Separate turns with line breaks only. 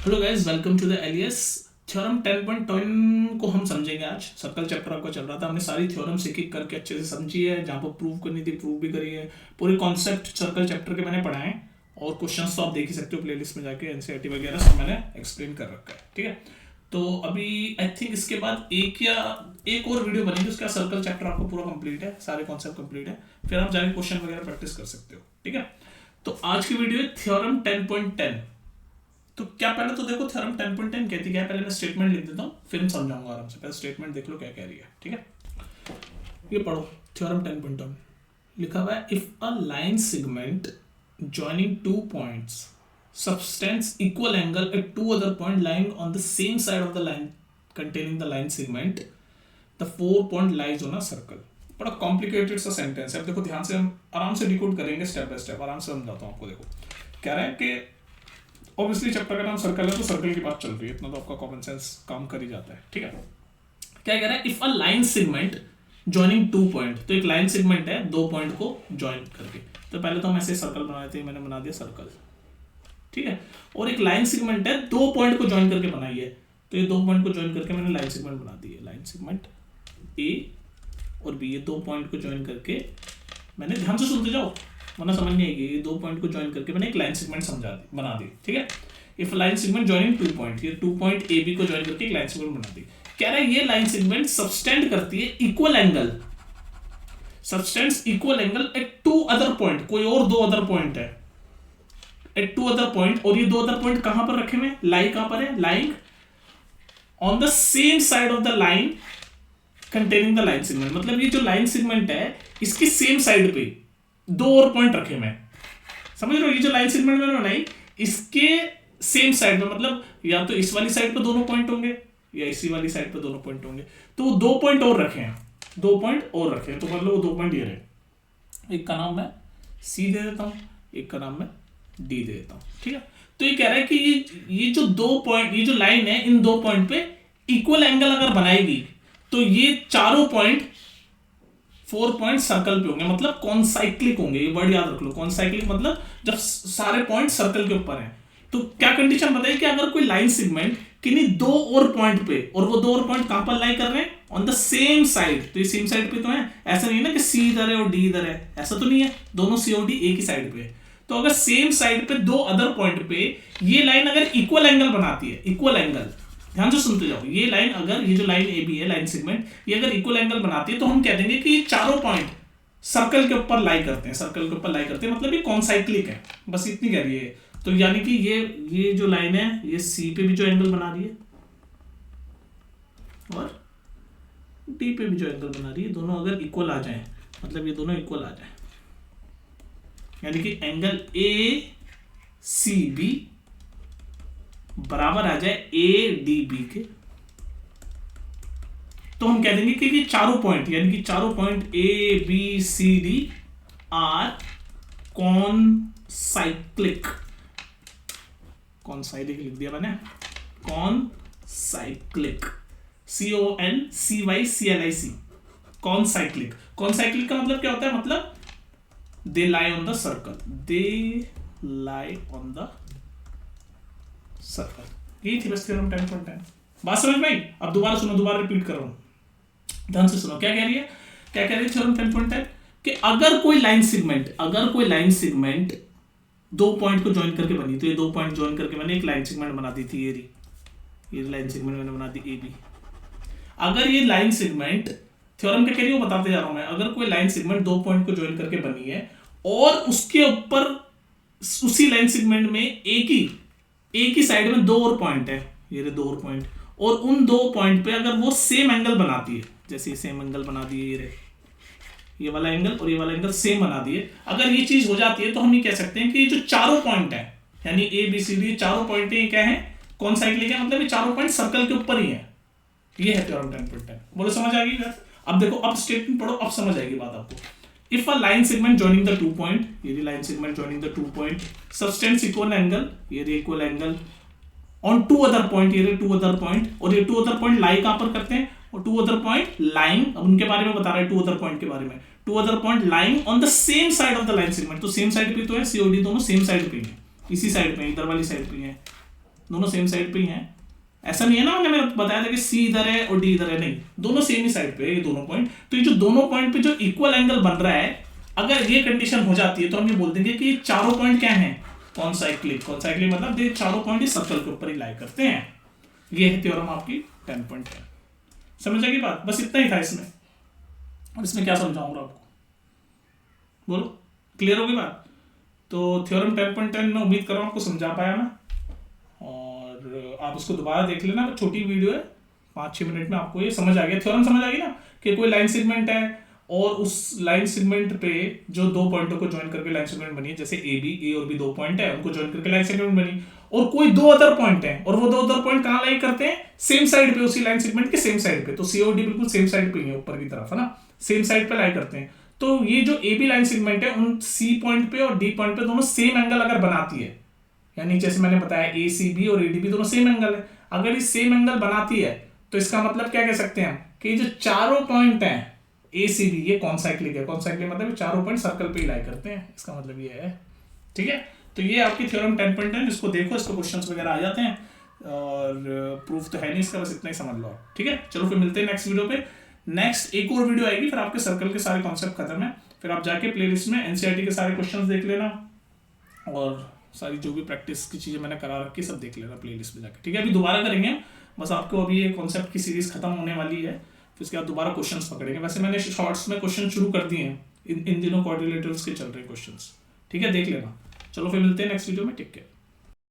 Hello guys, welcome to the Elias. Theorem 10.10 को हम समझेंगे आज। सर्कल चैप्टर आपका चल रहा था, हमने सारी थ्योरम्स एक एक करके अच्छे से समझी है। जहाँ पर प्रूव करनी थी प्रूव भी करी है। पूरे कॉन्सेप्ट सर्कल चैप्टर के मैंने पढ़ाए हैं और क्वेश्चंस तो आप देख ही सकते हो प्लेलिस्ट में जाके। एनसीईआरटी वगैरह सब मैंने एक्सप्लेन कर रखा है, ठीक है। तो अभी आई थिंक इसके बाद एक और वीडियो बनेगी, उसका सर्कल चैप्टर आपको पूरा कंप्लीट है, सारे कॉन्सेप्ट कंप्लीट है, फिर आप जाके क्वेश्चन वगैरह प्रैक्टिस कर सकते हो, ठीक है। तो आज की वीडियो है थ्योरम 10.10। तो क्या पहले तो देखो थ्योरम 10.10 कहती क्या है, पहले मैं स्टेटमेंट लिख देता हूँ फिर हम समझाऊंगा आराम से। पहले स्टेटमेंट देख लो क्या कह रही है, ठीक है। ये पढ़ो, थ्योरम 10.10 लिखा हुआ है, if a line segment joining two points subtends equal angle at two other points lying on the same side of the line containing the line segment, the four point lies on a circle। बड़ा complicated सा sentence है। अब देखो ध्यान से, हम आराम से डिकोड करेंगे स्टेप बाय स्टेप, आराम से समझाता हूँ आपको। देखो कह रहा है कि ऑब्वियसली चैप्टर का नाम सर्कल है तो सर्कल की बात चल रही है, इतना तो आपका कॉमन सेंस काम कर ही जाता है, ठीक है। क्या कह रहा है, if a line segment joining two point, तो एक लाइन सेगमेंट है दो पॉइंट को ज्वाइन करके। तो पहले तो हम ऐसे सर्कल बनाए थे, मैंने बना दिया सर्कल, ठीक है। और एक लाइन सेगमेंट है दो पॉइंट को ज्वाइन करके बनाई है, तो ये दो पॉइंट को ज्वाइन करके मैंने लाइन सेगमेंट बना दी है। लाइन सेगमेंट ए और बी, ये दो पॉइंट को ज्वाइन करके मैंने, ध्यान से सुनते जाओ वरना समझ नहीं आएगी। ये दो पॉइंट को ज्वाइन करके मैंने एक लाइन सेगमेंट बना दी, ठीक है। If line segment joining two point, ये टू पॉइंट ए बी को ज्वाइन करके एक लाइन सेगमेंट बना दी। कह रहा है ये लाइन सेगमेंट सबस्टेंड करती है equal angle, subtends equal angle at two other point, कोई और दो अदर पॉइंट है एट टू अदर पॉइंट, और ये दो अदर पॉइंट कहां पर रखे हुए, लाई कहां पर है, lying on the same side of the line containing the line segment. मतलब ये जो लाइन सेगमेंट है इसकी सेम साइड पे दो और पॉइंट रखे हुए, समझ रहे हो। ये जो लाइन सेगमेंट मैंने बनाई इसके सेम साइड में, मतलब या तो इस वाली साइड पे दोनों पॉइंट होंगे या इसी वाली साइड पे दोनों पॉइंट होंगे। तो वो दो पॉइंट और रखे हैं, दो पॉइंट और रखे हैं, तो मतलब वो दो पॉइंट ये रहे। एक का नाम मैं सी दे देता हूं, एक का नाम मैं डी दे देता हूं, ठीक है। तो ये कह रहा है कि ये जो दो पॉइंट, ये जो लाइन है इन दो पॉइंट पे इक्वल एंगल अगर बनाएगी तो ये चारों पॉइंट फोर पॉइंट सर्कल पे होंगे, मतलब कॉन्साइक्लिक होंगे। ये वर्ड याद रख लो, कॉन्साइक्लिक मतलब जब सारे पॉइंट सर्कल के ऊपर हैं। तो क्या कंडीशन बताइए कि अगर कोई लाइन सेगमेंट किन्हीं दो और पॉइंट पे, और वो दो और पॉइंट कहां पर लाई कर रहे हैं, ऑन द सेम साइड, तो ये सेम साइड पे तो है, ऐसा नहीं है ना कि सी इधर है और डी इधर है, ऐसा तो नहीं है, दोनों सी और डी एक ही साइड पे है। तो अगर सेम साइड पे दो अदर पॉइंट पे ये लाइन अगर इक्वल एंगल बनाती है, इक्वल एंगल, ध्यान से सुनते जाओ, ये लाइन अगर, ये जो लाइन ए बी है लाइन सेगमेंट, ये अगर इक्वल एंगल बनाती है तो हम कह देंगे कि ये चारों पॉइंट सर्कल के ऊपर लाई करते हैं, सर्कल के ऊपर लाई करते हैं, मतलब ये कॉन्साइक्लिक है, बस इतनी कह रही है। तो यानी कि ये जो लाइन है ये सी पे भी जो एंगल बना रही है और डी पे भी जो एंगल बना रही है, दोनों अगर इक्वल आ जाए, मतलब ये दोनों इक्वल आ जाए, यानी कि एंगल ए सी बी बराबर आ जाए ए डी बी के, तो हम कह देंगे कि ये चारों पॉइंट, यानी कि चारों point A B C D are concyclic, concyclic लिख दिया मैंने, कॉन्साइक्लिक, CONCYCLIC, कॉन्साइक्लिक। कॉन्साइक्लिक का मतलब क्या होता है, मतलब they lie on the circle, they lie on the circle. यही थी बस थ्योरम 10.10। बात समझ में आई? अब दोबारा सुनो, दोबारा रिपीट कर रहा हूं, ध्यान से सुनो। क्या कह रही है, क्या कह रही है थ्योरम 10.10 कि अगर कोई लाइन सेगमेंट दो पॉइंट को ज्वाइन करके बनी, तो ये दो पॉइंट ज्वाइन करके मैंने एक लाइन सेगमेंट बना दी थी, ये लाइन सेगमेंट मैंने बना दी ए बी। अगर ये लाइन सेगमेंट, थ्योरम क्या कह रही है वो बताते जा रहा हूं मैं, अगर कोई लाइन सेगमेंट दो पॉइंट को ज्वाइन करके बनी है और उसके ऊपर उसी लाइन सेगमेंट में एक ही साइड में दो और पॉइंट है, ये दो और पॉइंट, और उन दो पॉइंट पे अगर वो सेम एंगल बनाती है, जैसे सेम एंगल बना दिए, ये वाला एंगल और ये वाला एंगल सेम बना दिए, अगर ये चीज हो जाती है तो हम ये कह सकते हैं कि ये जो चारों पॉइंट है, यानी ए बी सी डी चारों पॉइंट है, ये क्या है, कॉन्साइक्लिक है, मतलब ये चारों पॉइंट सर्कल के ऊपर ही है। ये है थ्योरम 10.10। बोलो समझ आ गई? अब देखो, अब स्टेटमेंट पढ़ो, अब समझ आएगी बात आपको। If a line segment joining the two point, ये line segment joining the two point subtends equal angle, ये equal angle on two other point, ये टू अदर पॉइंट, और ये टू अदर पॉइंट लाई कहां पर करते हैं, और टू अदर पॉइंट लाइंग, अब उनके बारे में बता रहा है, टू अदर पॉइंट के बारे में, two other point lying on the same side of the line segment, तो सेम साइड पे तो है, सीओडी दोनों सेम साइड पे है, इसी साइड पे, इधर वाली साइड पे है, दोनों सेम साइड पे ही हैं। ऐसा नहीं है ना, मैंने बताया था कि सी इधर है और डी इधर है, नहीं, दोनों सेम ही साइड पे है ये दोनों पॉइंट। तो ये जो दोनों पॉइंट पे जो इक्वल एंगल बन रहा है, अगर ये कंडीशन हो जाती है तो हम ये बोल देंगे कि चारों पॉइंट क्या हैं, कॉन्साइक्लिक। कॉन्साइक्लिक मतलब ये चारों पॉइंट इस सर्कल के ऊपर ही लाई करते हैं। ये है थ्योरम आपकी 10.10। समझ आएगी बात? बस इतना ही था इसमें। और इसमें क्या समझाऊंगा आपको, बोलो, क्लियर होगी बात? तो थ्योरम 10.10 में उम्मीद कर रहा हूँ आपको समझा पाया मैं, और आप इसको दोबारा देख लेना, छोटी वीडियो है, 5-6 मिनट में आपको ये समझ आ गया, थ्योरम समझ आ गई ना, कि कोई लाइन सेगमेंट है और उस लाइन सेगमेंट पे जो दो पॉइंटों को ज्वाइन करके लाइन सेगमेंट बनी है, जैसे ए और बी दो पॉइंट है, उनको ज्वाइन करके लाइन सेगमेंट बनी, और कोई दो अदर पॉइंट है, और वो दो अदर पॉइंट कहाँ लाई करते हैं, सेम साइड पे, उसी लाइन सेगमेंट के सेम साइड पे। तो सी और डी बिल्कुल सेम साइड पे ही है, ऊपर की तरफ है ना, सेम साइड पे लाई करते हैं। तो ये जो ए बी लाइन सेगमेंट है, उन सी पॉइंट पे और डी पॉइंट पे दोनों सेम एंगल अगर बनाती है, यानी जैसे मैंने बताया ए सी बी और ए डी बी दोनों सेम एंगल है, अगर ये सेम एंगल बनाती है तो इसका मतलब क्या कह सकते हैं हम, कि जो चारों पॉइंट हैं ए सी बी, ये कॉन्साइक्लिक है। कॉन्साइक्लिक मतलब चारों पॉइंट सर्कल पे ही लाई करते हैं, इसका मतलब ये है। ठीक है, तो ये आपकी थ्योरम 10.10, इसको देखो, इसको क्वेश्चंस वगैरह आ जाते हैं, और प्रूफ तो है नहीं इसका, बस इतना ही समझ लो। ठीक है, चलो फिर मिलते हैं नेक्स्ट वीडियो पे। नेक्स्ट एक और वीडियो आएगी, फिर आपके सर्कल के सारे कॉन्सेप्ट खत्म है, फिर आप जाके प्लेलिस्ट में एनसीईआरटी के सारे क्वेश्चंस देख लेना, और सारी जो भी प्रैक्टिस की चीज़ें मैंने करा रखी सब देख लेना प्लेलिस्ट में जाके। ठीक है, अभी दोबारा करेंगे, बस आपको अभी ये कॉन्सेप्ट की सीरीज खत्म होने वाली है, फिर उसके बाद दोबारा क्वेश्चंस पकड़ेंगे। वैसे मैंने शॉर्ट्स में क्वेश्चन शुरू कर दिए हैं, इन दिनों क्वाड्रिलेटरल्स के चल रहे क्वेश्चंस। ठीक है, देख लेना। चलो फिर मिलते हैं नेक्स्ट वीडियो में, टेक केयर।